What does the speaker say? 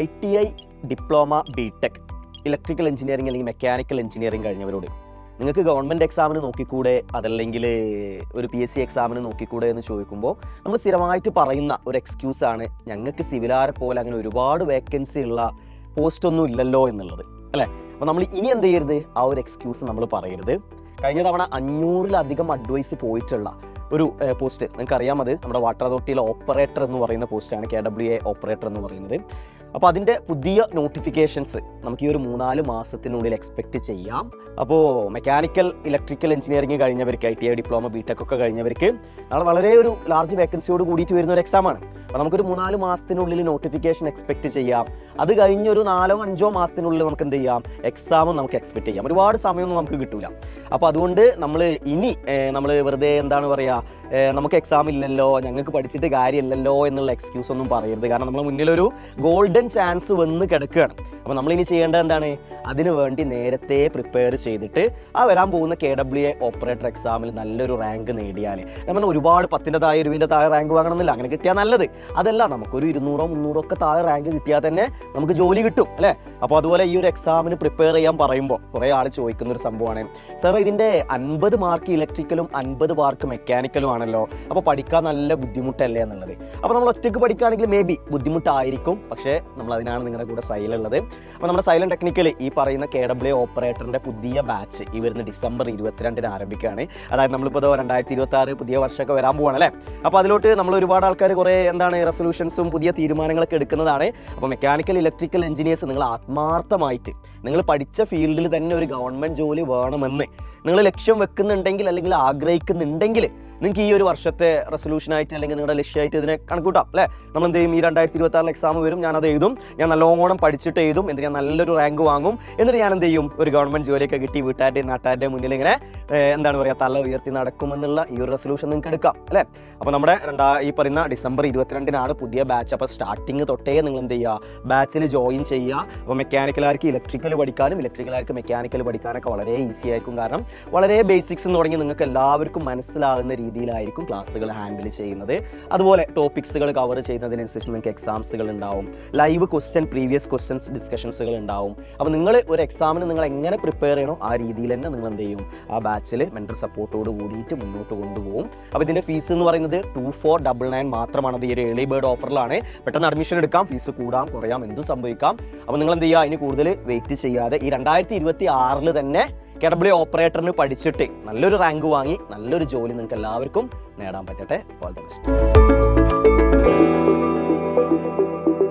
ITI diploma BTech electrical engineering അല്ലെങ്കിൽ mechanical engineering കഴിഞ്ഞവരോട് നിങ്ങൾക്ക് government എക്സാമിന് നോക്കിക്കൂടെ, അതല്ലെങ്കിൽ ഒരു PSC എക്സാമിന് നോക്കിക്കൂടെ എന്ന് ചോദിക്കുമ്പോൾ നമ്മൾ സ്ഥിരമായിട്ട് പറയുന്ന ഒരു എക്സ്ക്യൂസാണ് ഞങ്ങൾക്ക് സിവിലാരെ പോലെ അങ്ങനെ ഒരുപാട് വേക്കൻസി ഉള്ള പോസ്റ്റൊന്നും ഇല്ലല്ലോ എന്നുള്ളത്, അല്ലേ? അപ്പോൾ നമ്മൾ ഇനി എന്ത് ചെയ്യരുത്, ആ ഒരു എക്സ്ക്യൂസ് നമ്മൾ പറയരുത്. കഴിഞ്ഞ തവണ 500-ലധികം അഡ്വൈസ് പോയിട്ടുള്ള ഒരു പോസ്റ്റ് നിങ്ങൾക്ക് അറിയാം, അത് നമ്മുടെ വാട്ടർ അതോറിറ്റിയിലെ ഓപ്പറേറ്റർ എന്ന് പറയുന്ന പോസ്റ്റാണ്, KWA ഓപ്പറേറ്റർ എന്ന് പറയുന്നത്. അപ്പോൾ അതിൻ്റെ പുതിയ നോട്ടിഫിക്കേഷൻസ് നമുക്ക് ഈ ഒരു 3-4 മാസത്തിനുള്ളിൽ എക്സ്പെക്റ്റ് ചെയ്യാം. അപ്പോൾ മെക്കാനിക്കൽ ഇലക്ട്രിക്കൽ എഞ്ചിനീയറിംഗ് കഴിഞ്ഞവർക്ക്, ITI ഡിപ്ലോമ BTech ഒക്കെ കഴിഞ്ഞവർക്ക് നാളെ വളരെ ഒരു ലാർജ് വേക്കൻസിയോട് കൂടിയിട്ട് വരുന്ന ഒരു എക്സാമാണ്. അപ്പോൾ നമുക്കൊരു 3-4 മാസത്തിനുള്ളിൽ നോട്ടിഫിക്കേഷൻ എക്സ്പെക്റ്റ് ചെയ്യാം. അത് കഴിഞ്ഞൊരു 4-5 മാസത്തിനുള്ളിൽ നമുക്ക് എന്ത് ചെയ്യാം, എക്സാമും നമുക്ക് എക്സ്പെക്റ്റ് ചെയ്യാം. ഒരുപാട് സമയമൊന്നും നമുക്ക് കിട്ടില്ല. അപ്പോൾ അതുകൊണ്ട് നമ്മൾ ഇനി നമ്മൾ വെറുതെ എന്താണ് പറയുക, നമുക്ക് എക്സാം ഇല്ലല്ലോ, ഞങ്ങൾക്ക് പഠിച്ചിട്ട് കാര്യമില്ലല്ലോ എന്നുള്ള എക്സ്ക്യൂസ് ഒന്നും പറയരുത്. കാരണം നമ്മൾ മുന്നിലൊരു ഗോൾഡൻ ചാൻസ് വന്ന് കിടക്കുകയാണ്. അപ്പോൾ നമ്മളിനി ചെയ്യേണ്ടത് എന്താണ്, അതിനു വേണ്ടി നേരത്തെ പ്രിപ്പയർ ചെയ്തിട്ട് ആ വരാൻ പോകുന്ന KWA ഓപ്പറേറ്റർ എക്സാമിൽ നല്ലൊരു റാങ്ക് നേടിയാൽ, നമ്മൾ ഒരുപാട് 10ൻ്റെ താഴെ 20ൻ്റെ താഴെ റാങ്ക് വാങ്ങണമെന്നില്ല, അങ്ങനെ കിട്ടിയാൽ നല്ലത്. അതല്ല, നമുക്കൊരു 200-300 ഒക്കെ താഴെ റാങ്ക് കിട്ടിയാൽ തന്നെ നമുക്ക് ജോലി കിട്ടും, അല്ലേ? അപ്പോൾ അതുപോലെ ഈ ഒരു എക്സാമിന് പ്രിപ്പയർ ചെയ്യാൻ പറയുമ്പോൾ കുറേ ആൾ ചോദിക്കുന്ന ഒരു സംഭവമാണ്, സാർ ഇതിൻ്റെ 50 മാർക്ക് ഇലക്ട്രിക്കലും 50 മാർക്ക് മെക്കാനിക്കലും ആണല്ലോ, അപ്പോൾ പഠിക്കാൻ നല്ല ബുദ്ധിമുട്ടല്ലേ എന്നുള്ളത്. അപ്പോൾ നമ്മൾ ഒറ്റയ്ക്ക് പഠിക്കുകയാണെങ്കിൽ മേ ബി ബുദ്ധിമുട്ടായിരിക്കും, പക്ഷേ നമ്മൾ അതിനാണ് നിങ്ങളുടെ കൂടെ സൈലുള്ളത്. അപ്പോൾ നമ്മുടെ സൈലന്റ് ടെക്നിക്കൽ ഈ പറയുന്ന KWA ഓപ്പറേറ്ററിൻ്റെ പുതിയ ബാച്ച് ഈ വരുന്ന ഡിസംബർ 22-ന് ആരംഭിക്കുകയാണ്. അതായത് നമ്മളിപ്പോൾ 2026 പുതിയ വർഷമൊക്കെ വരാൻ പോവാണ്, അല്ലേ? അപ്പോൾ അതിലോട്ട് നമ്മൾ ഒരുപാട് ആൾക്കാർ കുറേ റെസൊല്യൂഷൻസും പുതിയ തീരുമാനങ്ങളൊക്കെ എടുക്കുന്നതാണ്. അപ്പോൾ മെക്കാനിക്കൽ ഇലക്ട്രിക്കൽ എഞ്ചിനീയേഴ്സ് നിങ്ങൾ ആത്മാർത്ഥമായിട്ട് നിങ്ങൾ പഠിച്ച ഫീൽഡിൽ തന്നെ ഒരു ഗവൺമെൻറ് ജോലി വേണമെന്ന് നിങ്ങൾ ലക്ഷ്യം വെക്കുന്നുണ്ടെങ്കിൽ അല്ലെങ്കിൽ ആഗ്രഹിക്കുന്നുണ്ടെങ്കിൽ നിങ്ങൾക്ക് ഈ ഒരു വർഷത്തെ റെസൊല്യൂഷനായിട്ട് അല്ലെങ്കിൽ നിങ്ങളുടെ ലക്ഷ്യമായിട്ട് ഇതിനെ കണക്കൂട്ടാം, അല്ലേ? നമ്മൾ എന്ത് ചെയ്യും, ഈ 2026 എക്സാം വരും, ഞാനത് എഴുതും, ഞാൻ നല്ലോണം പഠിച്ചിട്ട് എഴുതും, എന്നിട്ട് ഞാൻ നല്ലൊരു റാങ്ക് വാങ്ങും, എന്നിട്ട് ഞാൻ എന്ത് ചെയ്യും, ഒരു ഗവൺമെൻറ് ജോലിയൊക്കെ കിട്ടി വീട്ടുകാരുടെയും നാട്ടുകാരുടെ മുന്നിൽ ഇങ്ങനെ എന്താണ് പറയുക, തല ഉയർത്തി നടക്കുമെന്നുള്ള ഈ ഒരു റെസൊല്യൂഷൻ നിങ്ങൾക്ക് എടുക്കാം, അല്ലേ? അപ്പോൾ നമ്മുടെ ഈ പറയുന്ന ഡിസംബർ 22-നാണ് പുതിയ ബാച്ച്. അപ്പോൾ സ്റ്റാർട്ടിങ് തൊട്ടേ നിങ്ങൾ എന്ത് ചെയ്യുക, ബാച്ചിൽ ജോയിൻ ചെയ്യുക. അപ്പോൾ മെക്കാനിക്കലാർക്ക് ഇലക്ട്രിക്കൽ പഠിക്കാനും ഇലക്ട്രിക്കലാർക്ക് മെക്കാനിക്കൽ പഠിക്കാനൊക്കെ വളരെ ഈസി ആയിരിക്കും. കാരണം വളരെ ബേസിക്സ് എന്ന് തുടങ്ങി നിങ്ങൾക്ക് എല്ലാവർക്കും മനസ്സിലാകുന്ന രീതിയിലായിരിക്കും ക്ലാസ്സുകൾ ഹാൻഡിൽ ചെയ്യുന്നത്. അതുപോലെ ടോപ്പിക്സുകൾ കവർ ചെയ്യുന്നതിനനുസരിച്ച് നിങ്ങൾക്ക് എക്സാംസുകൾ ഉണ്ടാവും, ലൈവ് പ്രീവിയസ് ക്വസ്റ്റ്യൻസ് ഡിസ്കഷൻസുകൾ ഉണ്ടാവും. അപ്പോൾ നിങ്ങൾ ഒരു എക്സാമിന് നിങ്ങൾ എങ്ങനെ പ്രിപ്പയർ ചെയ്യണോ ആ രീതിയിൽ തന്നെ നിങ്ങൾ എന്ത് ചെയ്യും, ആ ബാച്ചിൽ മെൻറ്റർ സപ്പോർട്ടോട് കൂടിയിട്ട് മുന്നോട്ട് കൊണ്ടുപോകും. അപ്പോൾ ഇതിൻ്റെ ഫീസ് എന്ന് പറയുന്നത് 2499 മാത്രമാണ്. അത് ഈ ഒരു ഏർലി ബേർഡ് ഓഫറിലാണ്. പെട്ടെന്ന് അഡ്മിഷൻ എടുക്കാം, ഫീസ് കൂടാം കുറയാം, എന്തും സംഭവിക്കാം. അപ്പോൾ നിങ്ങൾ എന്ത് ചെയ്യുക, ഇനി കൂടുതൽ വെയിറ്റ് ചെയ്യാതെ ഈ 2026 തന്നെ KWA ഓപ്പറേറ്ററിന് പഠിച്ചിട്ട് നല്ലൊരു റാങ്ക് വാങ്ങി നല്ലൊരു ജോലി നിങ്ങൾക്ക് എല്ലാവർക്കും നേടാൻ പറ്റട്ടെ. All the best.